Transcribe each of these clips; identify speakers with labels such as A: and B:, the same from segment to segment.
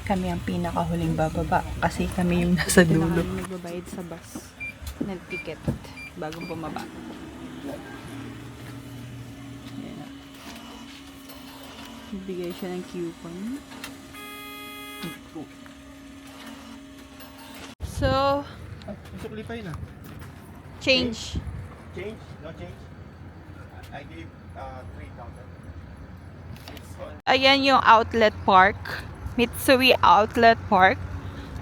A: kami ang pinakahuling bababa kasi kami yung nasa dulo.
B: Nagbabayad sa bus ng ticket bagong bumaba. Bigay siya ng coupon. So,
C: Sukli pa yun ah.
B: change.
C: Change? No change? I gave 3,000.
B: Ayan yung outlet park. Mitsui Outlet Park.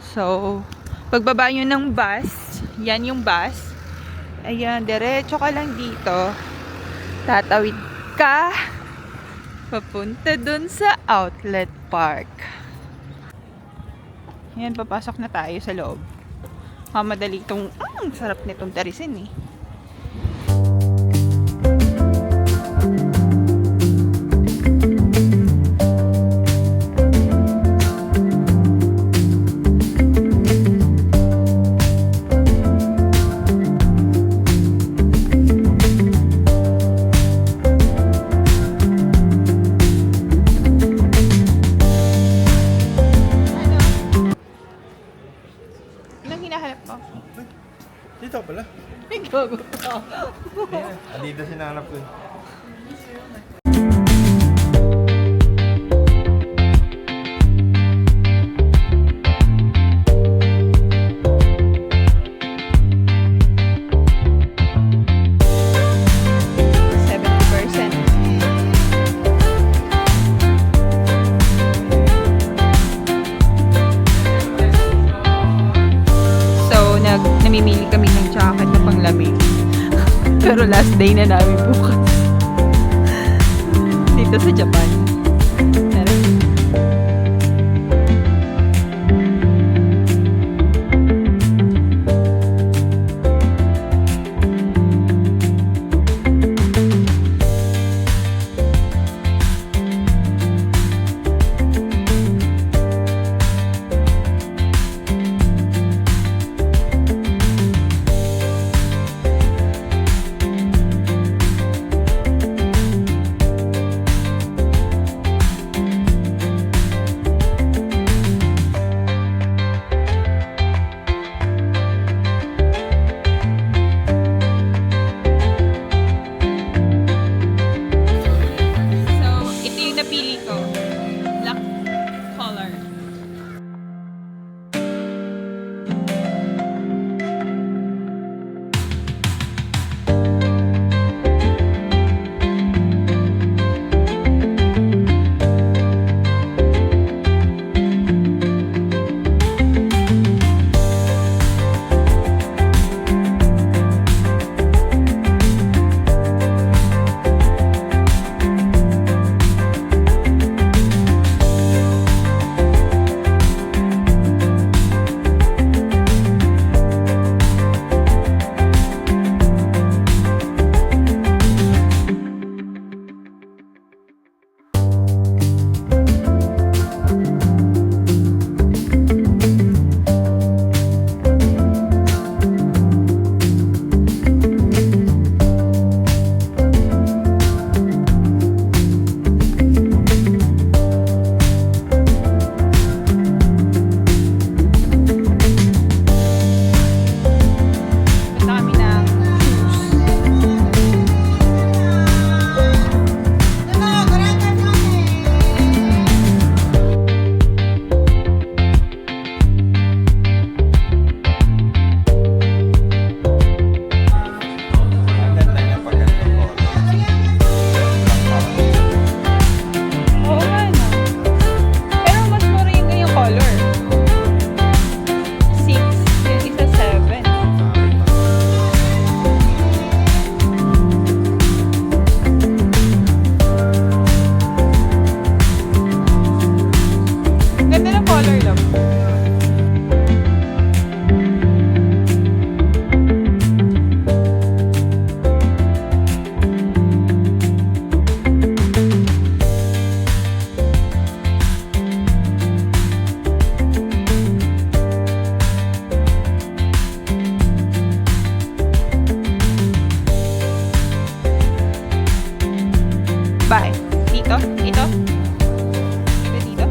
B: So, pagbaba nyo ng bus, yan yung bus. Ayan, diretso ka lang dito. Tatawid ka papunta dun sa outlet park. Ayan, papasok na tayo sa loob. Mamadali itong, sarap nitong tarisin eh. Anong hinahanap mo?
C: Dito pala.
B: Gago ka.
C: Adidas hinahanap ko.
B: Namimili kami ng jacket na panglamig. Pero last day na namin bukas. Dito sa Japan. Bye. Dito? Dito? Dito?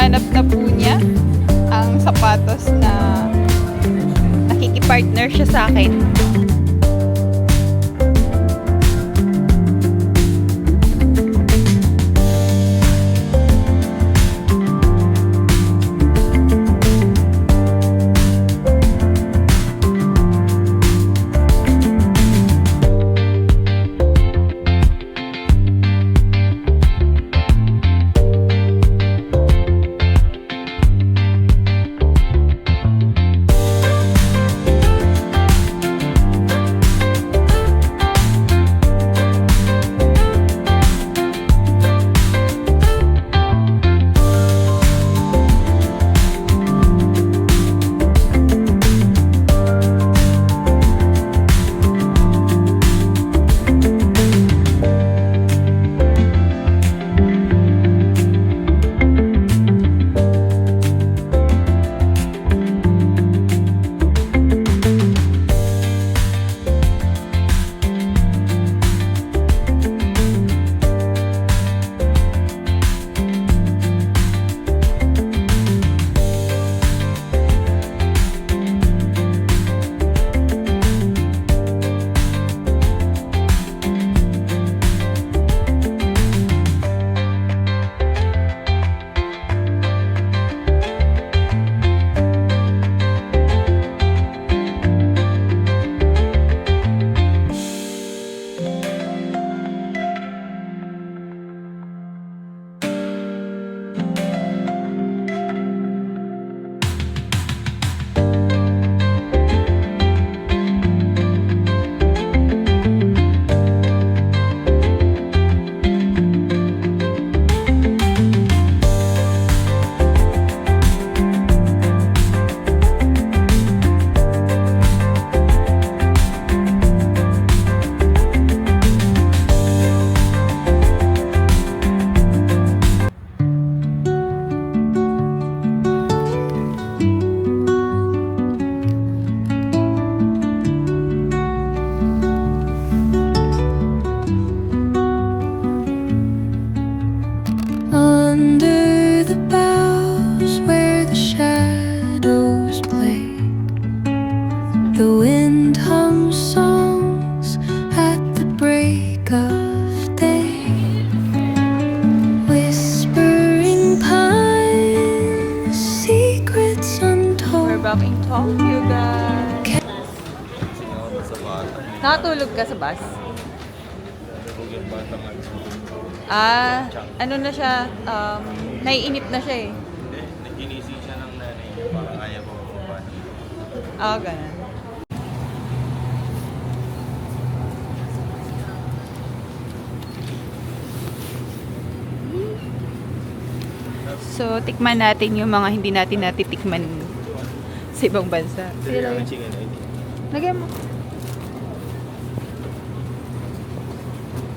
B: hinahanap na po niya ang sapatos na nakikipartner siya sa akin.
D: Under the boughs where the shadows play, the wind hums songs at the break of day. Whispering pines, secrets
B: We're
D: untold.
B: back in Tokyo, guys. Nakatulog ka sa bus? Ah, ano na siya, naiinip na siya eh.
C: Hindi, naginising siya ng nanay niya para kaya ko mababa.
B: Ah, ganun. So, tikman natin yung mga hindi natin natitikman sa ibang bansa.
C: Dali ang chicken ID.
B: Lagyan mo.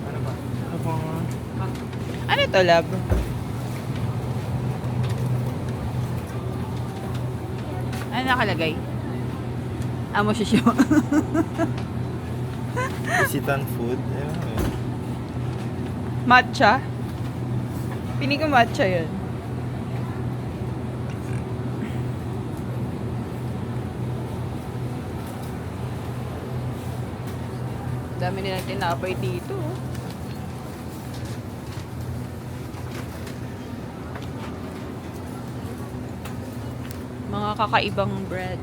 C: Ano ba? Ano ba?
B: Ano to, love? Ano nakalagay? Amo siya.
C: Isitan food.
B: Matcha? Pini ko matcha yun. Dami nilang tinapay dito. Oh. Mga kakaibang bread.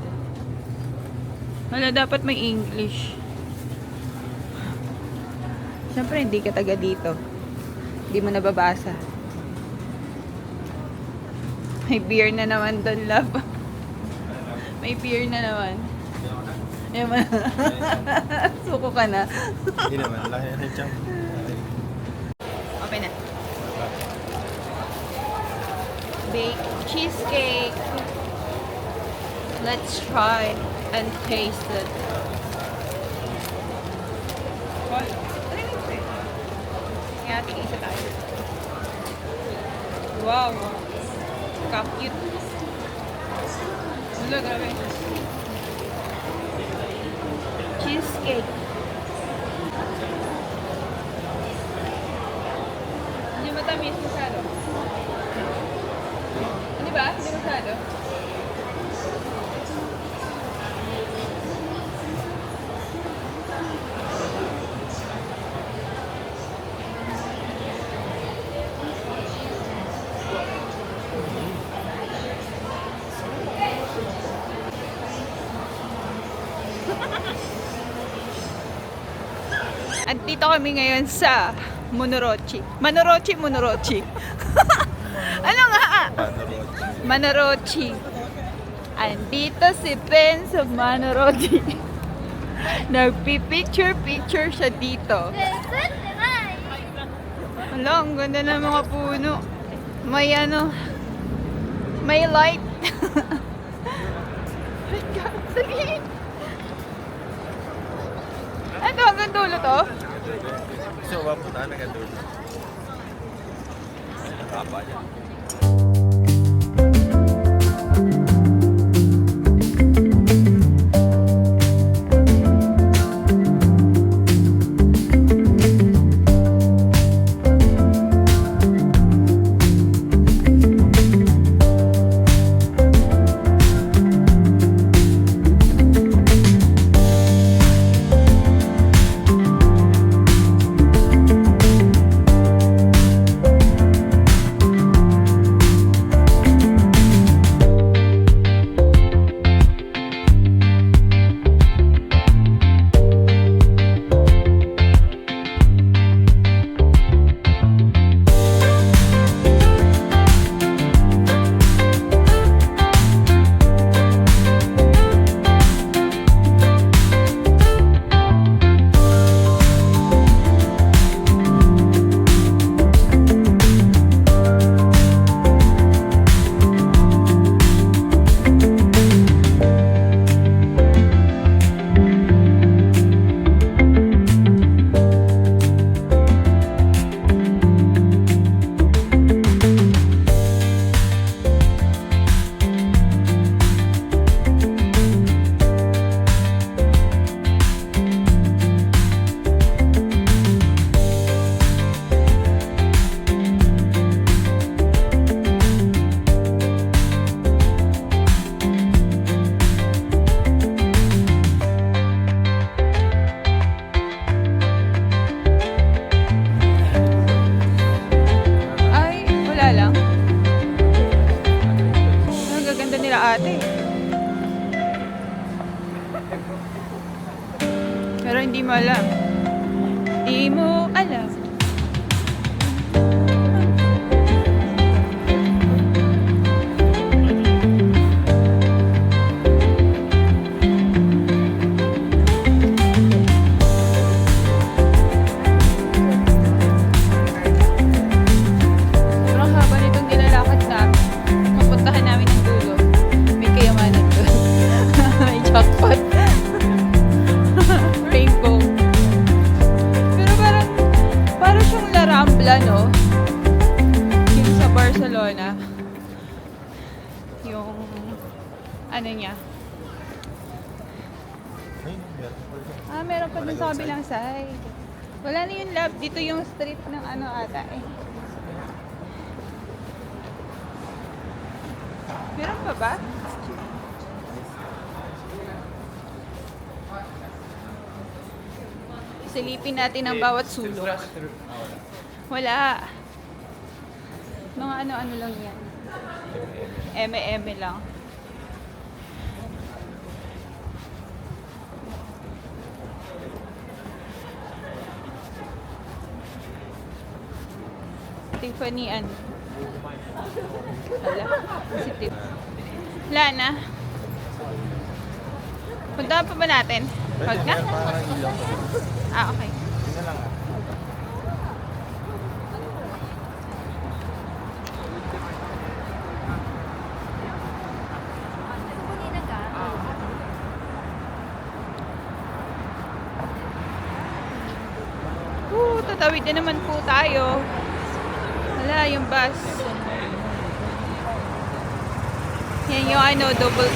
B: Wala, dapat may English. Siyempre, hindi ka taga dito. Hindi mo nababasa. May beer na naman doon, love. May beer na naman. Ayaw mo na. Suko ka na.
C: Hindi naman, laki na ng chunk.
B: Open na. Baked cheesecake. Let's try and taste it. Kaya tingin tayo. Wow. Ka-cute. Wala, grabe. Cheesecake. Hindi matamis masyado. Ano Andito kami ngayon sa Monorochi. Monorochi. Ano nga? Monorochi. Andito si Ben sa Monorochi. Nagpipicture siya dito. Hala, ang ganda ng mga puno. May may light. Sige. Ano, hanggang dulo to?
C: So, mapunta na ka doon. Nakapa niya.
B: ate. Pero hindi mo alam. Hindi mo alam. Sobrang haba nitong nilalakad namin. Mapuntahan namin ng dulo. May kayamanan doon. May jackpot. Rainbow. Pero parang siyang La Rambla, no? Yung sa Barcelona. Yung ano niya. Meron pa dun sa kabilang side. Wala na yung lab. Dito yung street ng ano ata eh. Meron pa ba? Silipin natin ang bawat sulok. Wala. Mga ano-ano lang yan. Eme-eme lang. Tiffany ano? Wala. Si Tiffany. Wala na. Punta pa ba natin? Huwag na? Okay. Tatawid na naman po tayo. Wala, yung bus. Yan yung ano, double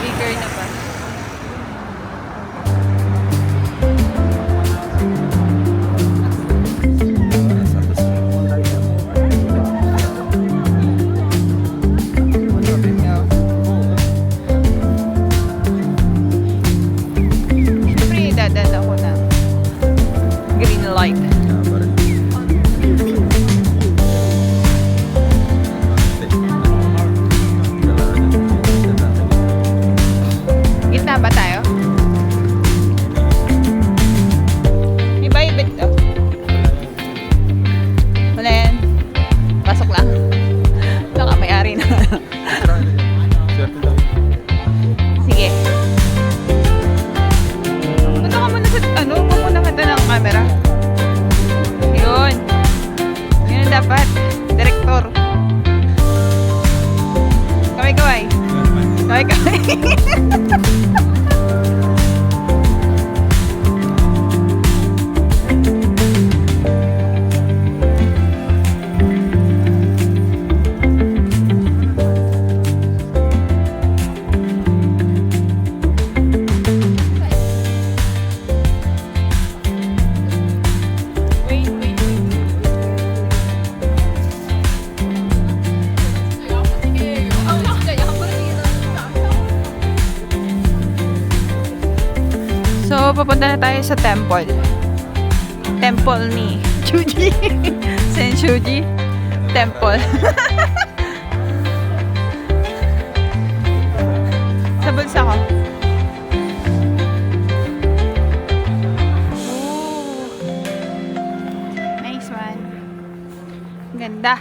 B: bigger na bus. Siyempre, dadala ko na green light. papunta na tayo sa temple. Temple ni Chuji. Sen Chuji. Temple. Sa bulsa ko. Ooh. Nice one. Ganda.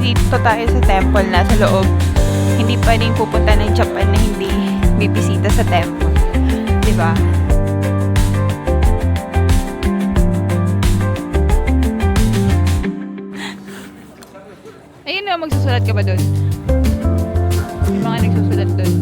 B: Dito tayo sa temple na sa loob. Hindi pwedeng pupunta ng Japan na hindi bibisita sa temple. Diba? Ayun na, magsusulat ka ba doon? Yung mga nagsusulat doon.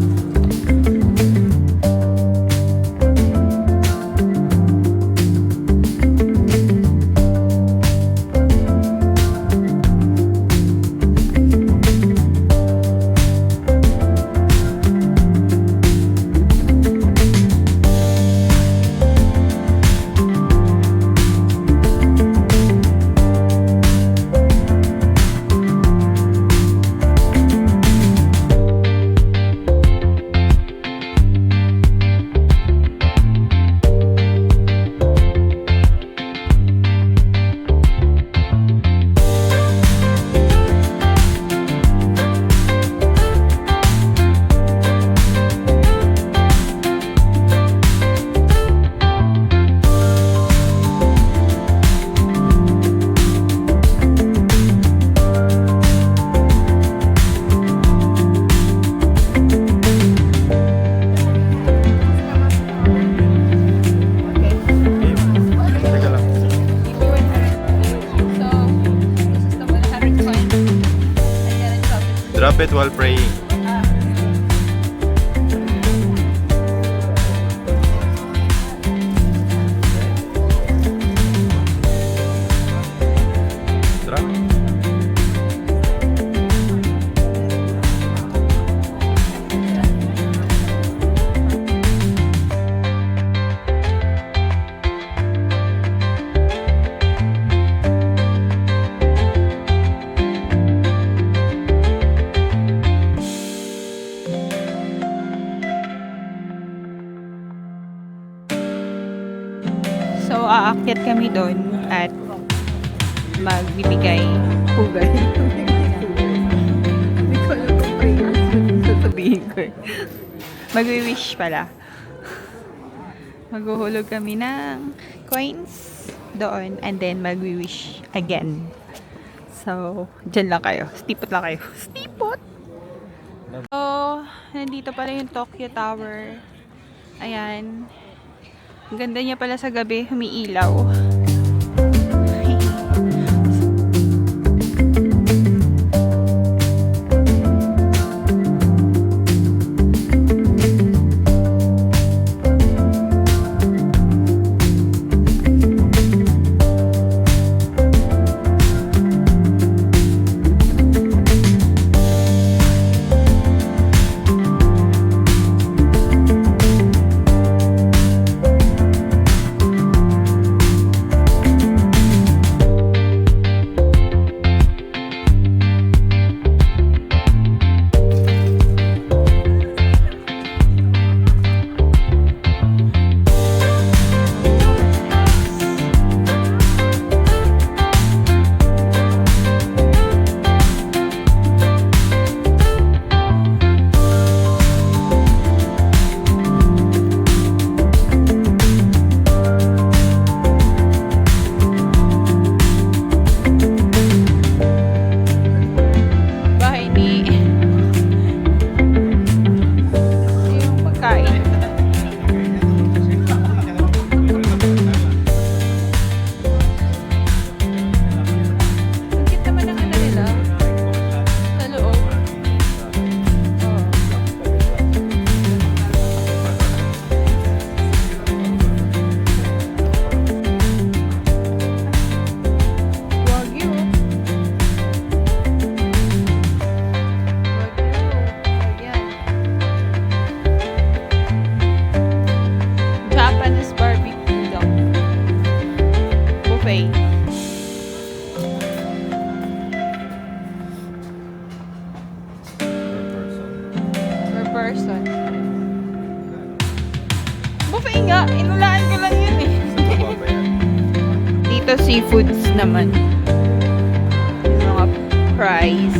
C: Drop it while praying. Drop.
B: So, aakyat kami doon at magbibigay pugay. Hindi ko alam kung prayers sasabihin ko eh. Magwi-wish pala. Maghuhulog kami ng coins doon and then magwi-wish again. So, dyan lang kayo. Stipot lang kayo. Stipot! So, nandito pala yung Tokyo Tower. Ayan. Ang ganda niya pala sa gabi, humiilaw. person. Buffet nga, inulaan ko lang yun eh. Dito seafoods naman. Yung mga fries.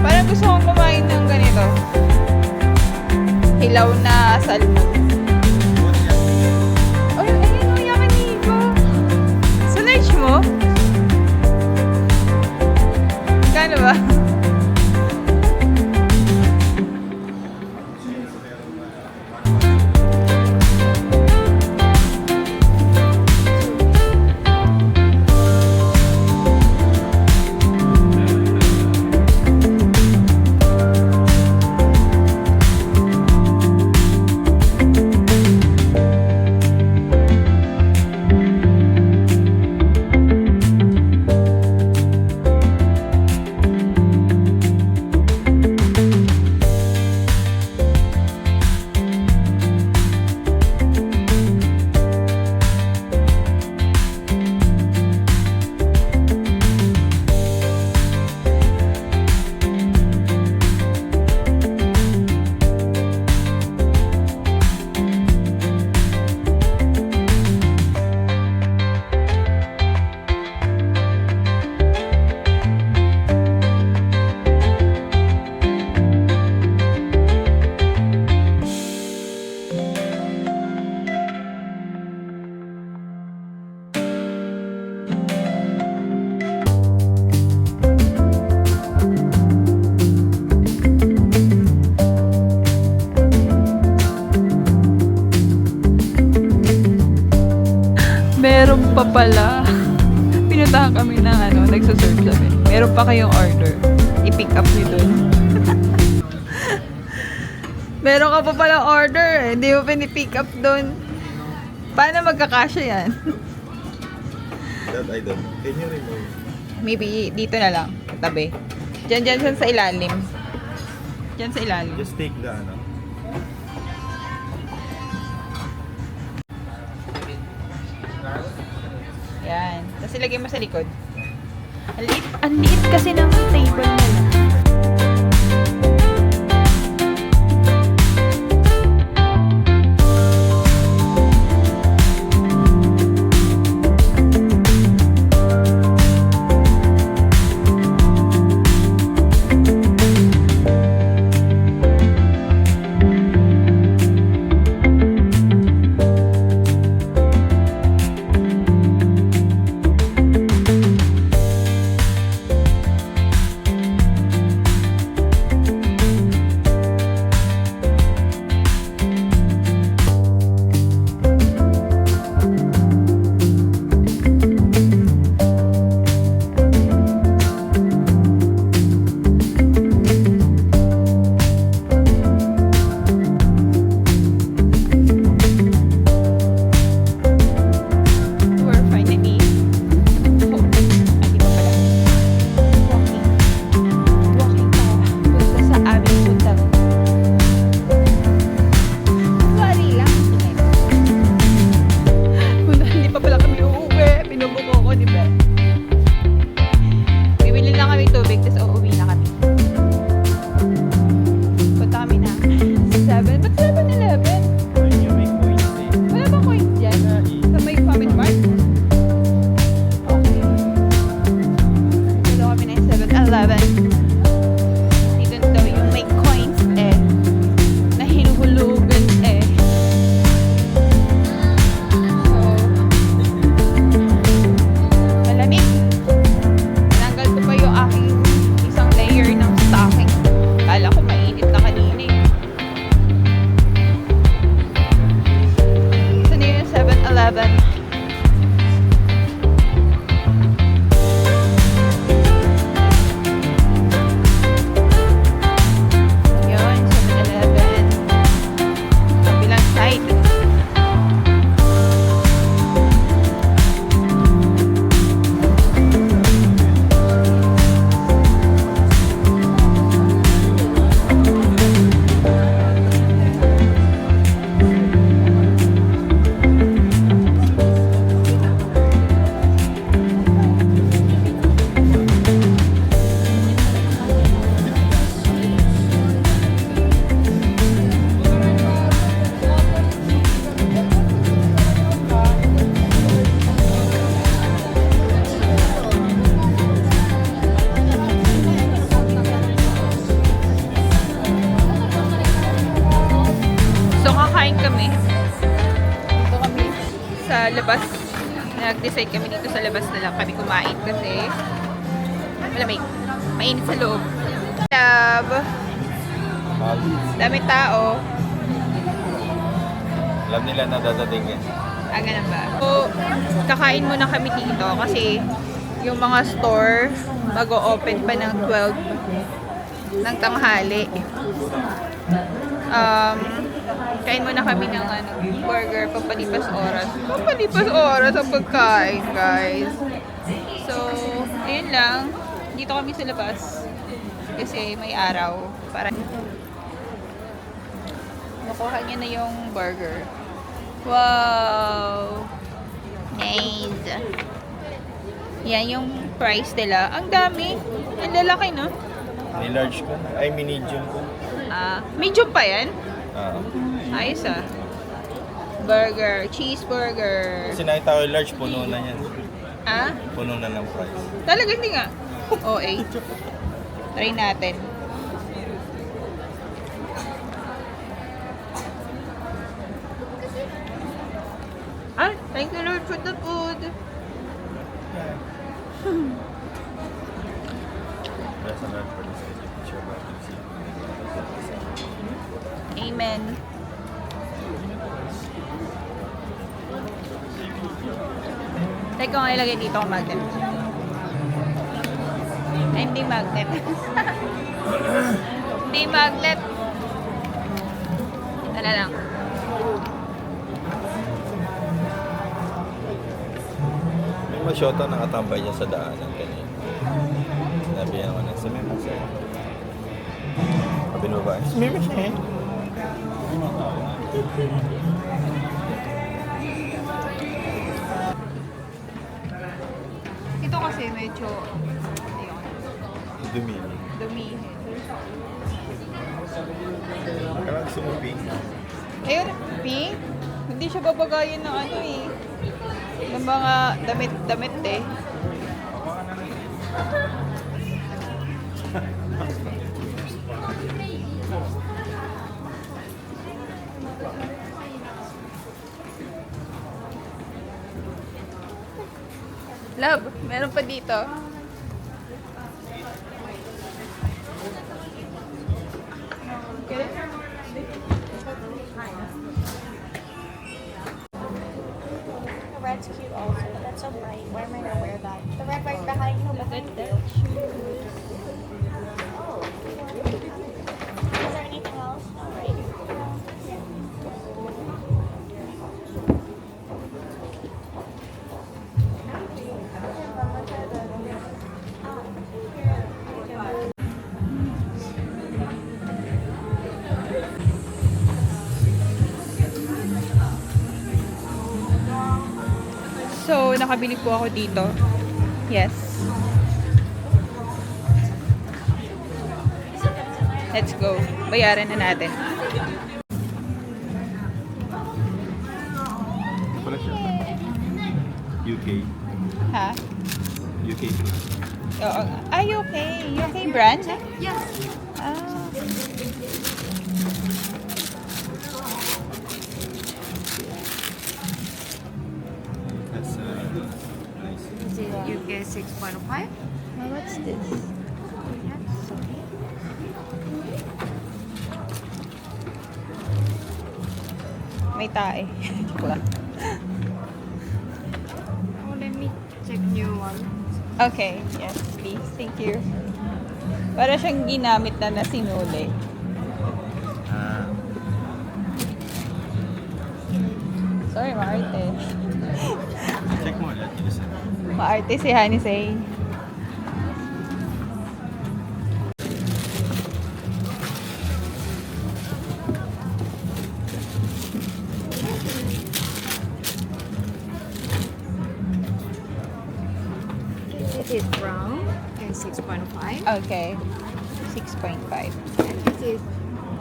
B: Parang gusto kong kumain ng ganito. Hilaw na salmon. Ay, ayun o, yakinigo. Sinerge mo? Kano ba? Meron pa pala. Pinuntahan kami ng nagsaserve kami. Meron pa kayong order. I-pick up nyo dun. Meron ka pa pala order. Hindi mo pinipick up dun. Paano magkakasya yan?
C: That I don't. Can you remove?
B: Maybe dito na lang. Tabi. Diyan sa ilalim. Diyan sa ilalim.
C: Just take the
B: Yan. Tapos ilagay mo sa likod. Ang liit kasi ng table nila. Nag-decide kami dito sa labas na lang kami kumain kasi malamig. Mainit sa loob. Love. Dami tao.
C: Alam nila na dadating yan.
B: Ganun ba? So, kakain muna kami dito kasi yung mga store mag-o-open pa ng 12 ng tanghali. Kain muna kami ng burger, pampalipas oras. Pampalipas oras ang pagkain, guys. So, ayun lang. Dito kami sa labas. Kasi may araw. Para nakuha niya na yung burger. Wow! Nice! Yan yung price nila. Ang dami. Ang lalaki, no?
C: Ni-large ko. Ay, medium ko.
B: Medium pa yan?
C: Kasi
B: Ayos Burger. Cheeseburger.
C: nakita ko yung large, puno na yan. Puno na ng price.
B: Talaga hindi nga. OA. Try natin. Thank you Lord for the food.
C: There's a lot for this picture, but you see.
B: Amen. Teka, kung ilagay dito ang magnet. Ay, hindi magnet. Hindi magnet. Wala lang.
C: May masyota nakatambay niya sa daanan kanina. Sinabihan ko na, sumima siya. Sabi mo ba? Sumima siya eh.
B: Ito kasi medyo
C: Dumi.
B: dumihin.
C: Kailangan sumupi.
B: Ayun, pink. Hindi siya babagayin ng ng mga damit eh. Love, meron pa dito. Okay.
E: The red's cute also, but that's so bright. Why am I gonna wear that? The red right behind you, but then the Oh. Is there anything else? No, right?
B: So, nakabili po ako dito. Yes. Let's go. Bayaran na natin.
C: Wala siya. UK.
B: Ha?
C: UK.
B: Oo. Ay, okay. UK brand?
E: Yes.
B: Ah.
C: That's nice.
F: Is it UK 6.5?
B: What's this? May tae. Joke lang.
F: Oh, let me check new one.
B: Okay. Yes, please. Thank you. Para siyang ginamit na sinuli. Sorry, maarte.
C: Check mo ulit. Listen.
B: Maarte si Hanisay.
F: It is brown and 6.5.
B: Okay. 6.5.
F: And this is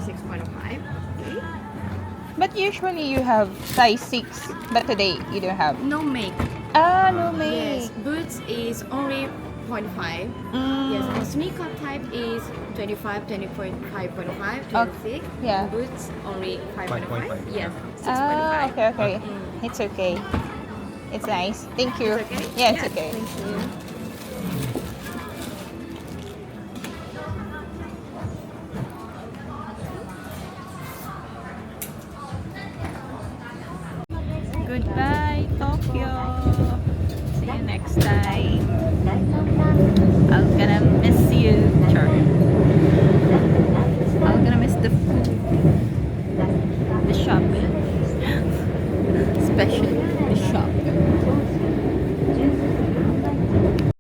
F: 6.5. Okay.
B: But usually you have size 6. But today you don't have.
F: No make.
B: No make.
F: Yes. Boots is only 0.5. Yes. And sneaker type is 25, 25.5, 26.
B: yeah.
F: Boots only 5.5.
C: 5.5.
F: Yes. 6.5.
B: Okay. It's okay. It's nice. Thank you.
F: Okay?
B: Yeah, it's okay.
F: Thank you.
B: Goodbye, Tokyo. See you next time.